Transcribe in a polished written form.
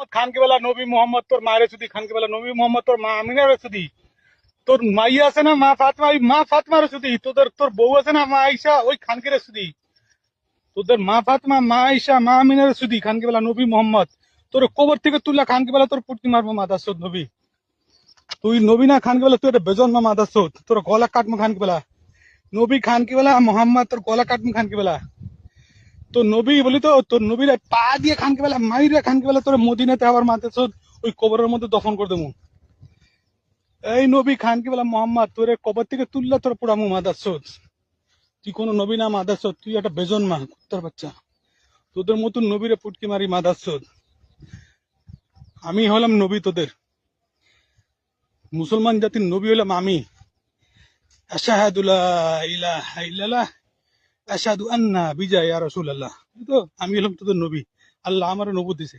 মোহাম্মদ খানকে বেলা নবী মোহাম্মদ তোর মায়ের সুদি খানকে বেলা নবী মোহাম্মদ তোর মা আমিনার সুদি তোর মাইয়া আছে না মা ফাতমা ওই মা ফাতমার সুদি তোর বউ আছে না মা আইসা ওই খানকের সুদি তোদের মা ফাতমা মা আইসা মা আমিনার সুদি খানকে বেলা নবী মোহাম্মদ তোর কবর থেকে তুললা খানকে বেলা তোর পুটকি মারবো মাদাসদ নবী তুই নবী না খানকে বেলা তুই একটা বেজন্মা মাদাসদ তোর গলা কাটমো খানকে বেলা নবী খানকে বেলা মোহাম্মদ তোর গলা কাটমো খানকে বেলা তোর নবী বলি তো তোর নবীর পা দিয়ে খানকে বেলা মাইরে খানকে বেলা তোর মদিনাতে আবার মাদাসদ ওই কবরের মধ্যে দফন করে দেবো এই নবী খানকে বেলা মোহাম্মদ তোর কবর থেকে তুললা তোর পোড়ামো মাদাসদ তুই কোনো নবী না মাদাসদ তুই একটা বেজন্মা কুত্তার বাচ্চা তোদের মতন নবীরে পুটকি মারি মাদাসদ আমি হলাম নবী তোদের মুসলমান জাতির নবী হলাম আমি আশহাদু লা ইলাহা ইল্লাল্লাহ আশহাদু আন্না বিজয় ইয়া রাসূলুল্লাহ তো আমি হলাম তোদের নবী আল্লাহ আমার নবুয়ত দিয়েছে